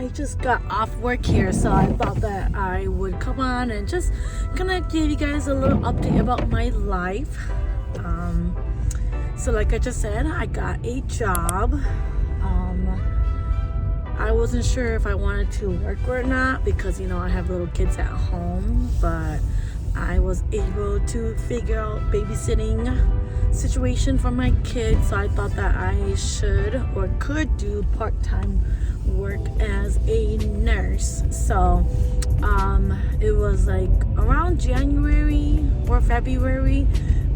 I just got off work here, so I thought that I would come on and just kind of give you guys a little update about my life. So like I just said, I got a job. I wasn't sure if I wanted to work or not because, I have little kids at home, but I was able to figure out babysitting situation for my kids, so I thought that I should or could do part-time work as a nurse. So it was like around January or February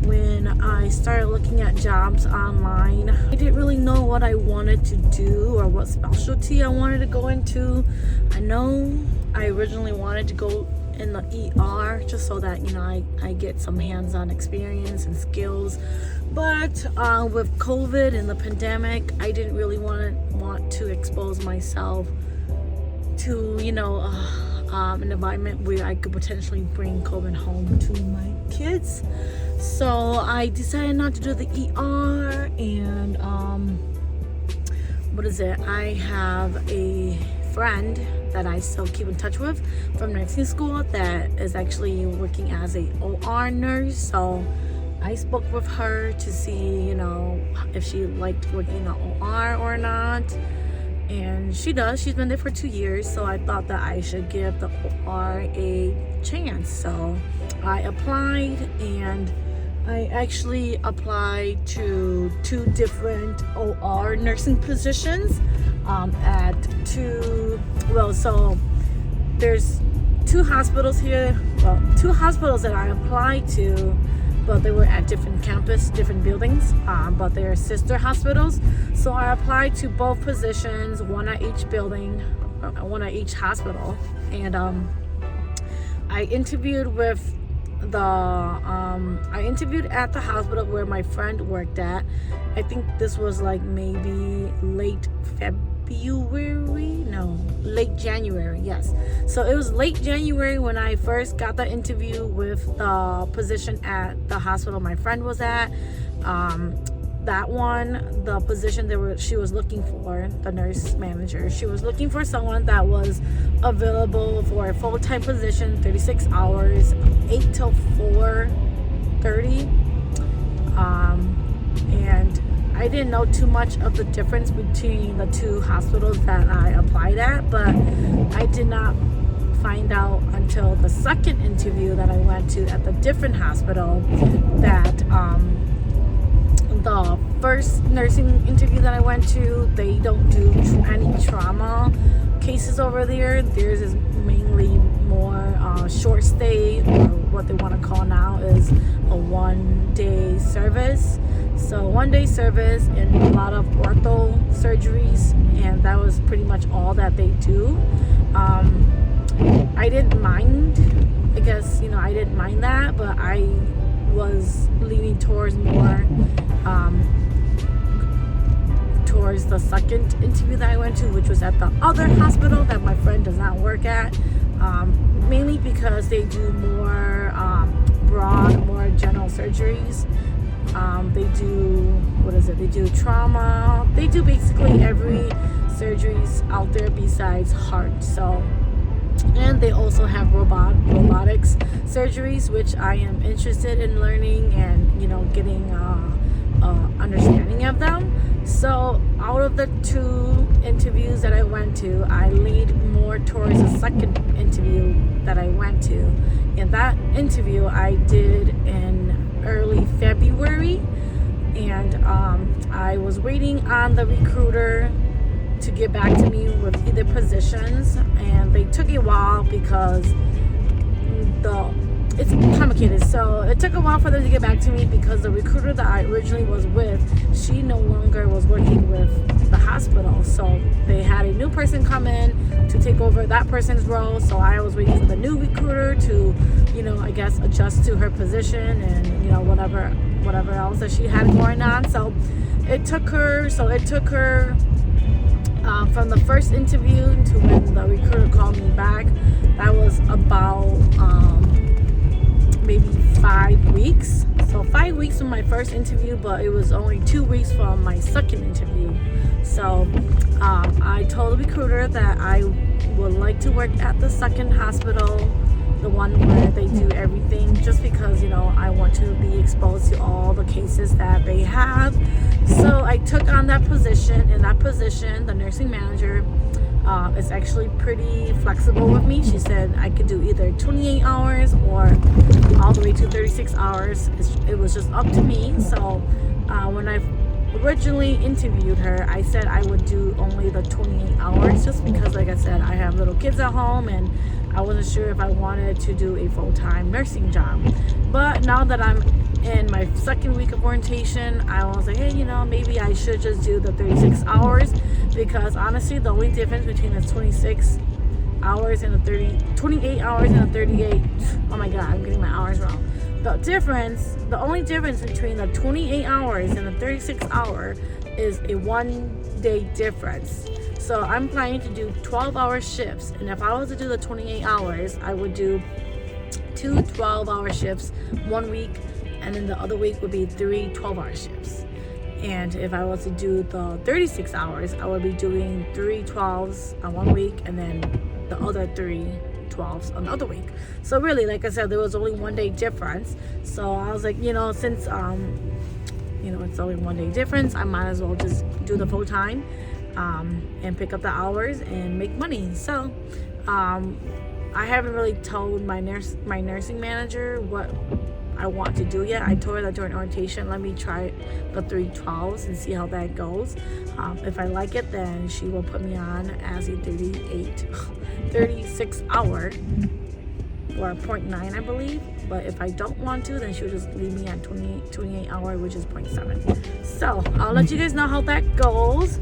when I started looking at jobs online. I didn't really know what I wanted to do or what specialty I wanted to go into. I know I originally wanted to go in the ER just so that I get some hands-on experience and skills, but with COVID and the pandemic, I didn't really want to expose myself to an environment where I could potentially bring COVID home to my kids. So I decided not to do the ER, and I have a friend that I still keep in touch with from nursing school that is actually working as a OR nurse. So I spoke with her to see, if she liked working in the OR or not. And she does. She's been there for 2 years. So I thought that I should give the OR a chance. So I applied, and I actually applied to 2 different OR nursing positions so there's 2 hospitals here. Well, 2 hospitals that I applied to, but they were at different campus, different buildings, but they're sister hospitals. So I applied to both positions, one at each building, one at each hospital. And I interviewed at the hospital where my friend worked at. I think this was like maybe late January, yes. So it was late January when I first got the interview with the position at the hospital my friend was at. That one, the position she was looking for, the nurse manager, she was looking for someone that was available for a full-time position, 36 hours, 8 till 4:30. And I didn't know too much of the difference between the 2 hospitals that I applied at, but I did not find out until the second interview that I went to at the different hospital that the first nursing interview that I went to, they don't do any trauma cases over there. Theirs is mainly more short stay, or what they want to call now is a 1-day service. So 1-day service and a lot of ortho surgeries, and that was pretty much all that they do. I didn't mind, I guess, I didn't mind that, but I was leaning towards more towards the second interview that I went to, which was at the other hospital that my friend does not work at, mainly because they do more broad, more general surgeries. They do trauma, they do basically every surgeries out there besides heart. So, and they also have robotics surgeries, which I am interested in learning and getting understanding of them. So out of the 2 interviews that I went to, I leaned more towards the second interview that I went to. And that interview I did in early February, and I was waiting on the recruiter to get back to me with either positions, and they took a while because it's complicated. So it took a while for them to get back to me because the recruiter that I originally was with, she no longer was working with the hospital. So they had a new person come in to take over that person's role. So I was waiting for the new recruiter to, I guess adjust to her position and, whatever else that she had going on. So it took her from the first interview to when the recruiter called me back. That was about maybe 5 weeks. So 5 weeks from my first interview, but it was only 2 weeks from my second interview. So I told the recruiter that I would like to work at the second hospital, the one where they do everything, just because, you know, I want to be exposed to all the cases that they have. So I took on that position. In that position, the nursing manager is actually pretty flexible with me. She said I could do either 28 hours or all the way to 36 hours. It was just up to me. So when I originally interviewed her, I said I would do only the 28 hours, just because, like I said, I have little kids at home and I wasn't sure if I wanted to do a full-time nursing job. But now that I'm in my second week of orientation, I was like, hey, you know, maybe I should just do the 36 hours, because honestly, the only difference between the 26 hours and the 28 hours and the 38, oh my god, I'm getting my hours wrong. The only difference between the 28 hours and the 36 hour is a 1 day difference. So I'm planning to do 12-hour shifts, and if I was to do the 28 hours, I would do 2 12-hour shifts 1 week, and then the other week would be 3 12-hour shifts. And if I was to do the 36 hours, I would be doing 3 12s on 1 week, and then the other 3 12s on the other week. So really, like I said, there was only 1 day difference. So I was like, you know, since you know, it's only 1 day difference, I might as well just do the full time and pick up the hours and make money. So I haven't really told my nursing manager what I want to do yet. I told her that during orientation, let me try the 3 12s and see how that goes. If I like it, then she will put me on as a 36 hour or 0.9, I believe. But if I don't want to, then she'll just leave me at 28 hour, which is 0.7. So I'll let you guys know how that goes.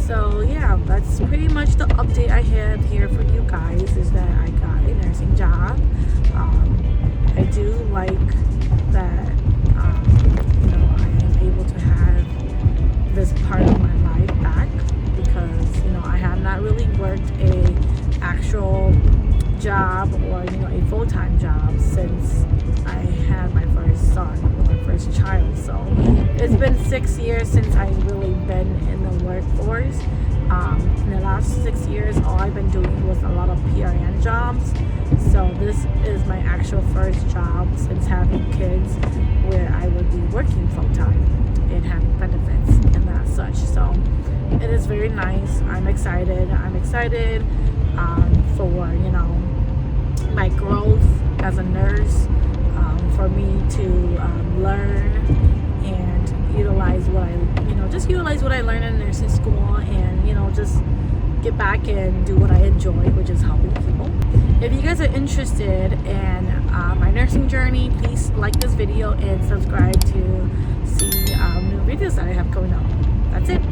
So yeah, that's pretty much the update I have here for you guys, is that I got a nursing job. I do like that, you know, I am able to have this part of my life back, because, you know, I have not really worked a actual job, or, you know, a full-time job since I had my first son, or my first child. So it's been 6 years since I've really been in the workforce. In the last 6 years, all I've been doing was a lot of PRN jobs. So this is my actual first job since having kids, where I would be working full-time and having benefits and that such. So it is very nice. I'm excited for, you know, my growth as a nurse, for me to learn and utilize what I learned in nursing school, and, you know, just get back and do what I enjoy, which is helping people. If you guys are interested in my nursing journey, please like this video and subscribe to see new videos that I have coming up. That's it.